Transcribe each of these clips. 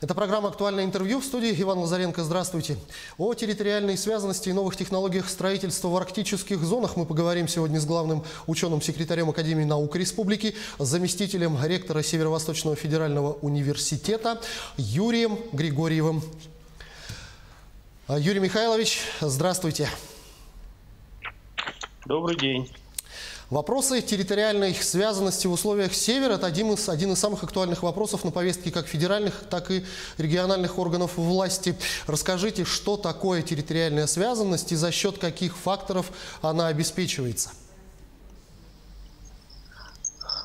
Это программа «Актуальное интервью». В студии Иван Лазаренко. Здравствуйте. О территориальной связанности и новых технологиях строительства в арктических зонах мы поговорим сегодня с главным ученым-секретарем Академии наук Республики, заместителем ректора Северо-Восточного федерального университета Юрием Григорьевым. Юрий Михайлович, здравствуйте. Добрый день. Вопросы территориальной связанности в условиях Севера – это один из самых актуальных вопросов на повестке как федеральных, так и региональных органов власти. Расскажите, что такое территориальная связанность и за счет каких факторов она обеспечивается?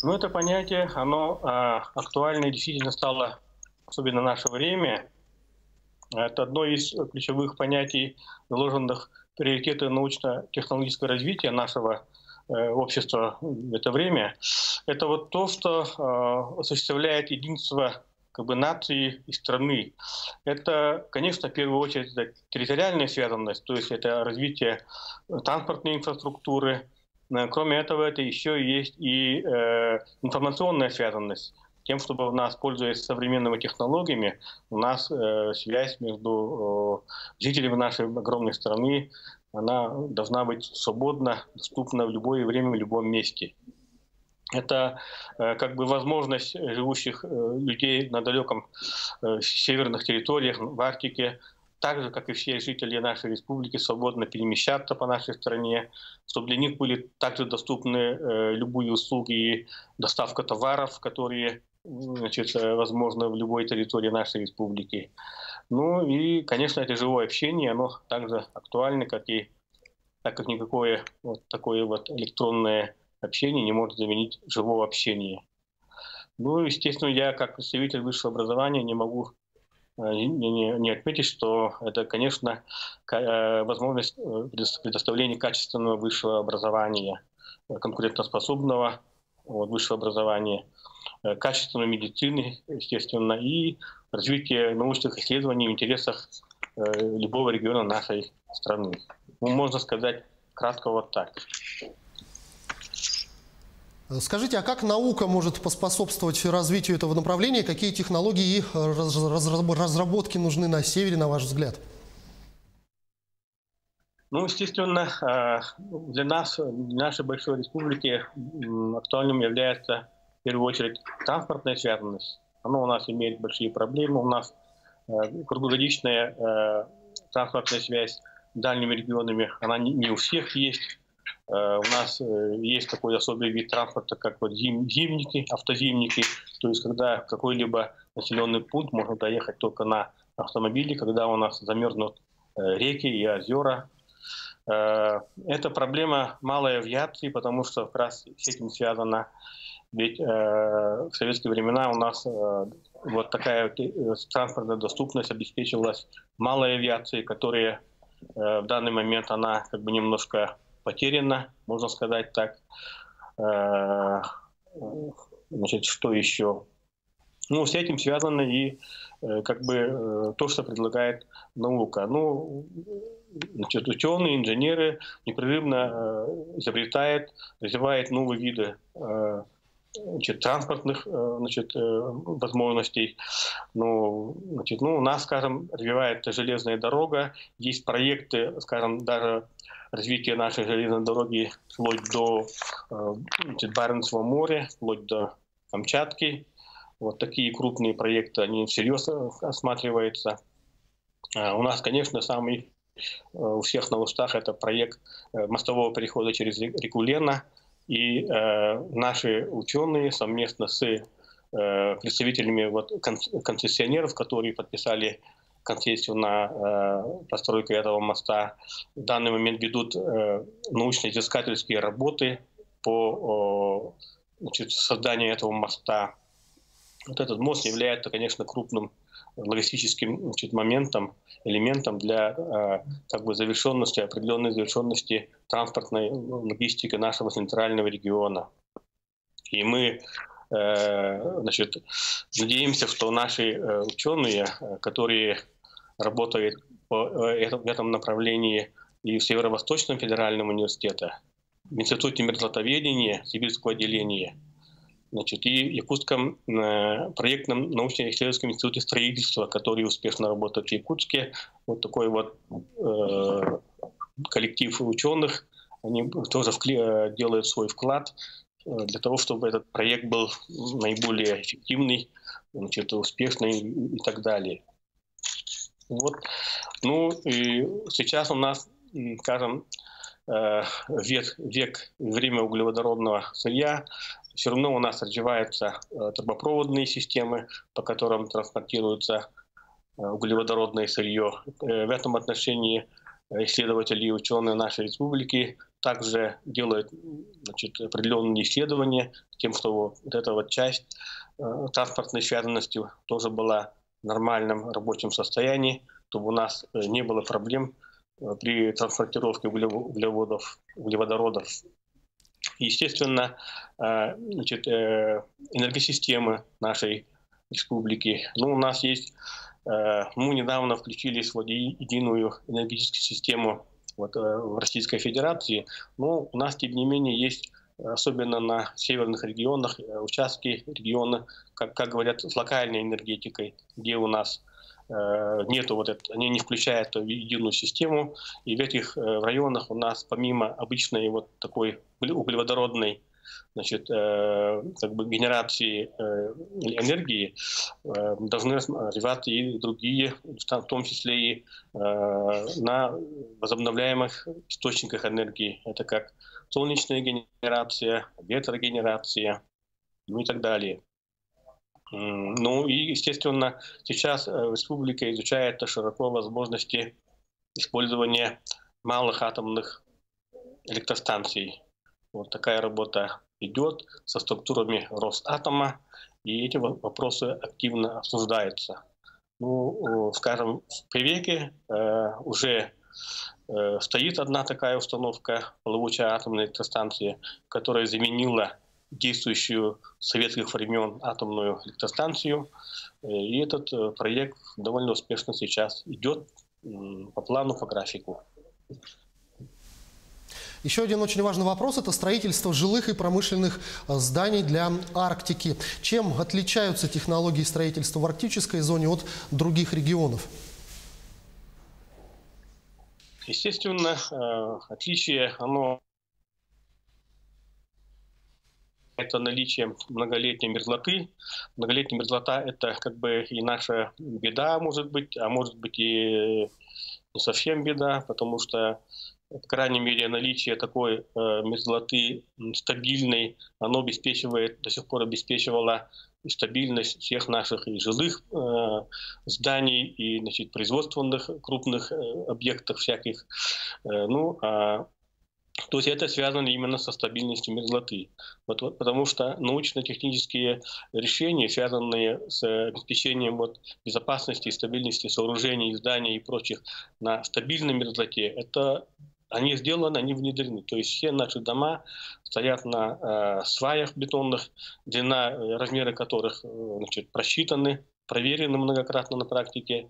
Ну, это понятие, оно актуально и действительно стало, особенно в наше время. Это одно из ключевых понятий, заложенных в приоритеты научно-технологического развития нашего общества в это время. Это вот то, что осуществляет единство нации и страны. Это, конечно, в первую очередь это территориальная связанность, то есть это развитие транспортной инфраструктуры. Кроме этого, это еще есть и информационная связанность. Тем, чтобы у нас, пользуясь современными технологиями, у нас связь между жителями нашей огромной страны, она должна быть свободна, доступна в любое время, в любом месте. Это возможность живущих людей на далеком северных территориях, в Арктике, так же, как и все жители нашей республики, свободно перемещаться по нашей стране, чтобы для них были также доступны любые услуги и доставка товаров, которые возможно в любой территории нашей республики. Ну и, конечно, это живое общение, оно также актуально, так как никакое такое электронное общение не может заменить живого общения. Ну, естественно, я как представитель высшего образования не могу не отметить, что это, конечно, возможность предоставления качественного высшего образования, конкурентоспособного высшего образования, качественной медицины, естественно, и развитие научных исследований в интересах любого региона нашей страны. Ну, можно сказать кратко вот так. Скажите, а как наука может поспособствовать развитию этого направления? Какие технологии и разработки нужны на Севере, на ваш взгляд? Ну, естественно, для нас, для нашей большой республики, актуальным является в первую очередь транспортная связанность. Она у нас имеет большие проблемы. У нас круглогодичная транспортная связь с дальними регионами, она не у всех есть. У нас есть такой особый вид транспорта, как зимники, автозимники, то есть когда в какой-либо населенный пункт можно доехать только на автомобиле, когда у нас замерзнут реки и озера. Это проблема малой авиации, потому что как раз с этим связано. Ведь в советские времена у нас вот такая транспортная доступность обеспечивалась малой авиацией, которая в данный момент она немножко потеряна, можно сказать так. Значит, что еще? Ну, с этим связано и то, что предлагает наука. Ну, значит, ученые, инженеры непрерывно изобретают, развивают новые виды транспортных возможностей. У нас, скажем, развивается железная дорога, есть проекты, скажем, даже развития нашей железной дороги вплоть до Баренцева моря, вплоть до Камчатки. Вот такие крупные проекты, они всерьез осматриваются. У нас, конечно, самый у всех на устах это проект мостового перехода через реку Лена. И наши ученые совместно с представителями концессионеров, которые подписали концессию на постройку этого моста, в данный момент ведут научно-изыскательские работы по созданию этого моста. Вот этот мост является, конечно, крупным логистическим моментом, элементом для завершенности, определенной завершенности транспортной логистики нашего центрального региона. И мы надеемся, что наши ученые, которые работают в этом направлении и в Северо-Восточном федеральном университете, в Институте мерзлотоведения Сибирского отделения, значит, и Якутском проектном научно-исследовательском институте строительства, который успешно работает в Якутске. Вот такой вот коллектив ученых, они тоже делают свой вклад для того, чтобы этот проект был наиболее эффективный, значит, успешный и так далее. Вот. Ну и сейчас у нас, скажем, век, время углеводородного сырья, все равно у нас развиваются трубопроводные системы, по которым транспортируется углеводородное сырье. В этом отношении исследователи и ученые нашей республики также делают, значит, определенные исследования тем, что вот эта вот часть транспортной связанности тоже была в нормальном рабочем состоянии, чтобы у нас не было проблем при транспортировке углеводородов. Естественно, значит, энергосистемы нашей республики. Ну, у нас есть, мы недавно включились в единую энергетическую систему в Российской Федерации, но у нас, тем не менее, есть, особенно на северных регионах, участки, регионы, как говорят, с локальной энергетикой, где у нас нету вот это, они не включают в единую систему, и в этих районах у нас помимо обычной вот такой углеводородной, значит, как бы генерации энергии должны развиваться и другие, в том числе и на возобновляемых источниках энергии. Это как солнечная генерация, ветрогенерация, ну и так далее. Ну и, естественно, сейчас республика изучает широко возможности использования малых атомных электростанций. Вот такая работа идет со структурами Росатома, и эти вопросы активно обсуждаются. Ну, скажем, в Привеке уже стоит одна такая установка, плавучая атомная электростанция, которая заменила действующую с советских времен атомную электростанцию. И этот проект довольно успешно сейчас идет по плану, по графику. Еще один очень важный вопрос – это строительство жилых и промышленных зданий для Арктики. Чем отличаются технологии строительства в арктической зоне от других регионов? Естественно, отличие, это наличие многолетней мерзлоты. Многолетняя мерзлота – это как бы и наша беда, может быть, а может быть и не совсем беда, потому что, по крайней мере, наличие такой мерзлоты стабильной, оно обеспечивает, до сих пор обеспечивало стабильность всех наших и жилых зданий, и, значит, производственных крупных объектов всяких. То есть это связано именно со стабильностью мерзлоты. Вот, потому что научно-технические решения, связанные с обеспечением безопасности и стабильности сооружений, зданий и прочих на стабильной мерзлоте, они сделаны, они внедрены. То есть все наши дома стоят на сваях бетонных, длина, размеры которых, значит, просчитаны, проверены многократно на практике.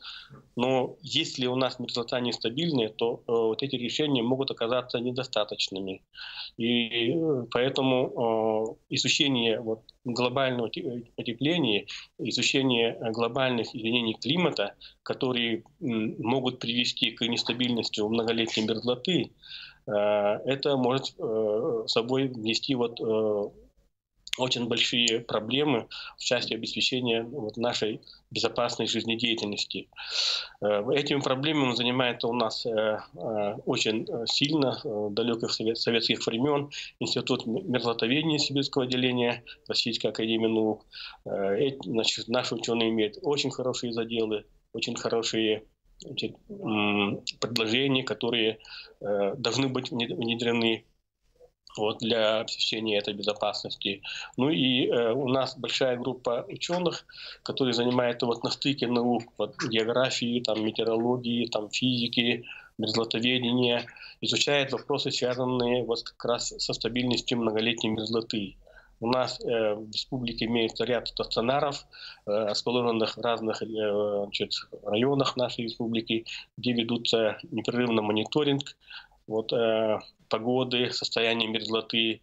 Но если у нас мерзлота нестабильная, то вот эти решения могут оказаться недостаточными. И поэтому изучение глобального потепления, изучение глобальных изменений климата, которые могут привести к нестабильности многолетней мерзлоты, это может с собой внести очень большие проблемы в части обеспечения нашей безопасной жизнедеятельности. Этими проблемами занимается у нас очень сильно, далеких советских времен, Институт мерзлотоведения Сибирского отделения Российской академии наук. Значит, наши ученые имеют очень хорошие заделы, очень хорошие, значит, предложения, которые должны быть внедрены для обеспечения этой безопасности. Ну и у нас большая группа ученых, которые занимаются на стыке наук, географии, метеорологии, физики, мерзлотоведения, изучают вопросы, связанные как раз со стабильностью многолетней мерзлоты. У нас в республике имеется ряд стационаров, расположенных в разных районах нашей республики, где ведутся непрерывно мониторинг погоды, состояния мерзлоты,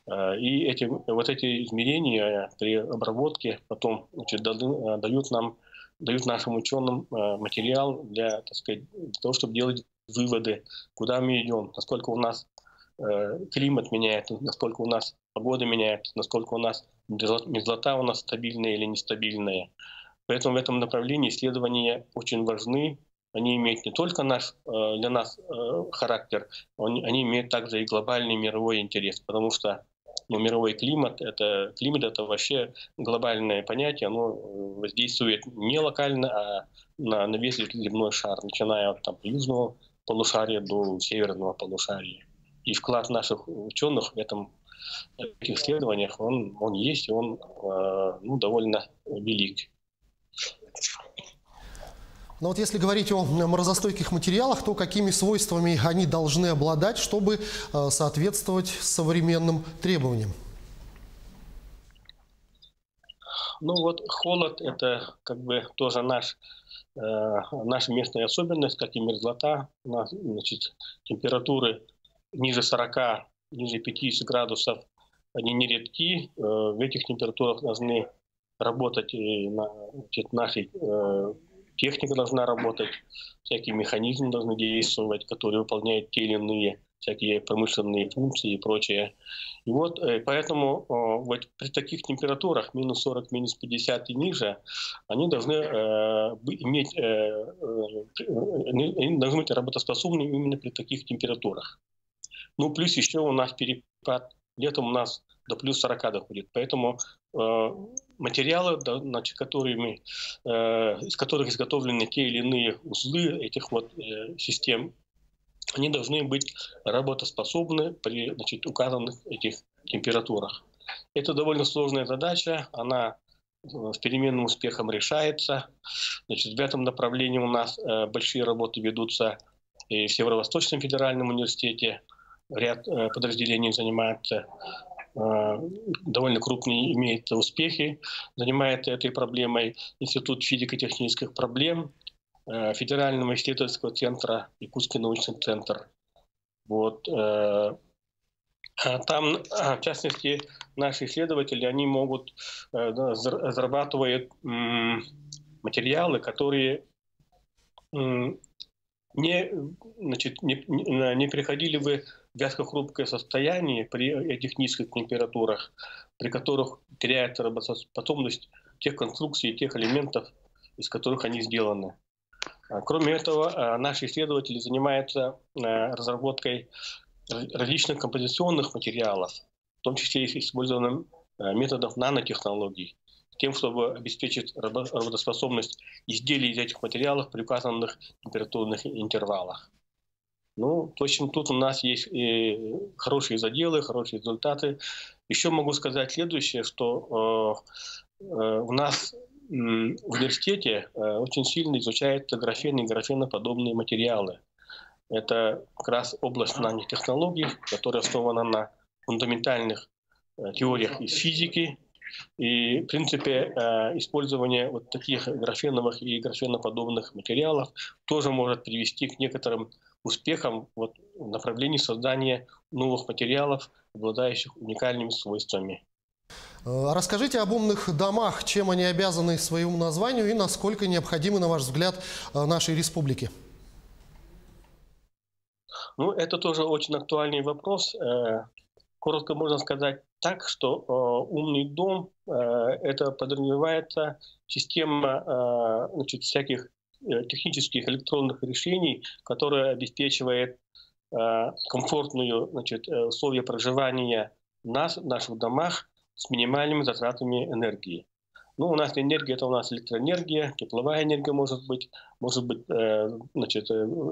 И эти измерения при обработке потом, значит, дают нашим ученым материал для, так сказать, для того, чтобы делать выводы, куда мы идем, насколько у нас климат меняется, насколько у нас погода меняется, насколько у нас мерзлота у нас стабильная или нестабильная. Поэтому в этом направлении исследования очень важны. Они имеют не только для нас характер, они имеют также и глобальный мировой интерес, потому что мировой климат это вообще глобальное понятие, оно воздействует не локально, а на весь земной шар, начиная от южного полушария до северного полушария. И вклад наших ученых в этих исследованиях, он есть, и он довольно велик. Но вот если говорить о морозостойких материалах, то какими свойствами они должны обладать, чтобы соответствовать современным требованиям? Ну вот холод – это как бы тоже наша местная особенность, как и мерзлота. У нас, значит, температуры ниже 40, ниже 50 градусов, они нередки. В этих температурах должны работать наши техника должна работать, всякие механизмы должны действовать, которые выполняют те или иные всякие промышленные функции и прочее. И вот поэтому вот при таких температурах минус 40, минус 50 и ниже, они должны быть работоспособны именно при таких температурах. Ну, плюс еще у нас перепад. Летом у нас до плюс 40 доходит. Поэтому материалы, из которых изготовлены те или иные узлы этих систем, они должны быть работоспособны при указанных этих температурах. Это довольно сложная задача, она с переменным успехом решается. Значит, в этом направлении у нас большие работы ведутся и в Северо-Восточном федеральном университете. Ряд подразделений занимается, довольно крупные имеет успехи, занимается этой проблемой Институт физико-технических проблем Федерального исследовательского центра, Якутский научный центр. Вот. Там, в частности, наши исследователи, они разрабатывают материалы, которые не приходили бы в вязко-хрупкое состояние при этих низких температурах, при которых теряется работоспособность тех конструкций, тех элементов, из которых они сделаны. Кроме этого, наши исследователи занимаются разработкой различных композиционных материалов, в том числе и использованием методов нанотехнологий, тем, чтобы обеспечить работоспособность изделий из этих материалов при указанных температурных интервалах. Ну, в общем, тут у нас есть и хорошие заделы, хорошие результаты. Еще могу сказать следующее, что у нас в университете очень сильно изучаются графены и графеноподобные материалы. Это как раз область нанотехнологий, которая основана на фундаментальных теориях из физики. И, в принципе, использование вот таких графеновых и графеноподобных материалов тоже может привести к некоторым успехам в направлении создания новых материалов, обладающих уникальными свойствами. Расскажите об умных домах, чем они обязаны своему названию и насколько необходимы, на ваш взгляд, нашей республике. Ну, это тоже очень актуальный вопрос. Коротко можно сказать так, что умный дом это подразумевается система всяких технических электронных решений, которая обеспечивает комфортные условия проживания в наших домах с минимальными затратами энергии. Ну, у нас энергия, это у нас электроэнергия, тепловая энергия может быть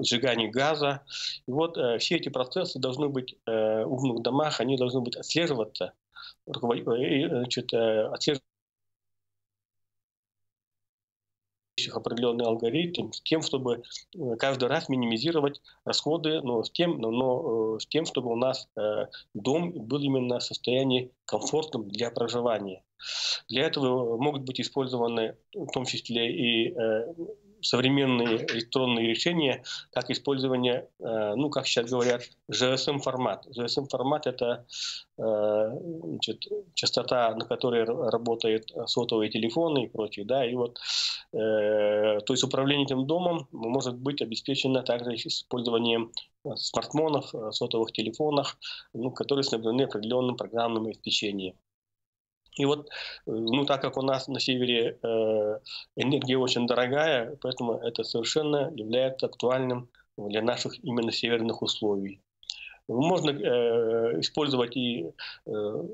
сжигание газа. И вот все эти процессы должны быть в умных домах, они должны быть отслеживаться, отслеживать определенный алгоритм с тем, чтобы каждый раз минимизировать расходы, с тем, чтобы у нас дом был именно в состоянии комфортным для проживания. Для этого могут быть использованы в том числе и современные электронные решения, как использование, ну, как сейчас говорят, GSM-формат. GSM-формат – это значит, частота, на которой работают сотовые телефоны и прочее. Да, и вот, то есть управление этим домом может быть обеспечено также с использованием смартфонов, сотовых телефонов, ну, которые снабжены определенным программным обеспечением. И вот, ну, так как у нас на севере энергия очень дорогая, поэтому это совершенно является актуальным для наших именно северных условий. Можно использовать и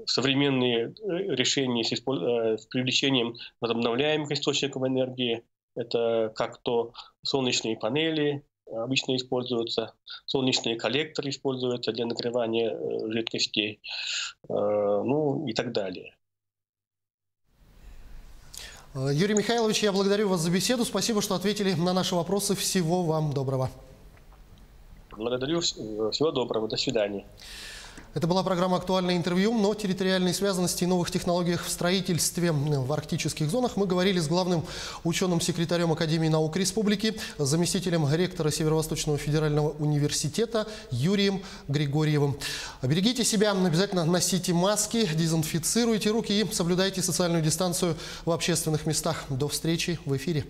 современные решения с привлечением возобновляемых источников энергии. Это как то солнечные панели обычно используются, солнечные коллекторы используются для нагревания жидкостей, ну и так далее. Юрий Михайлович, я благодарю вас за беседу. Спасибо, что ответили на наши вопросы. Всего вам доброго. Благодарю. Всего доброго. До свидания. Это была программа «Актуальное интервью». Но о территориальной связанности и новых технологиях в строительстве в арктических зонах мы говорили с главным ученым-секретарем Академии наук Республики, заместителем ректора Северо-Восточного федерального университета Юрием Григорьевым. Берегите себя, обязательно носите маски, дезинфицируйте руки и соблюдайте социальную дистанцию в общественных местах. До встречи в эфире.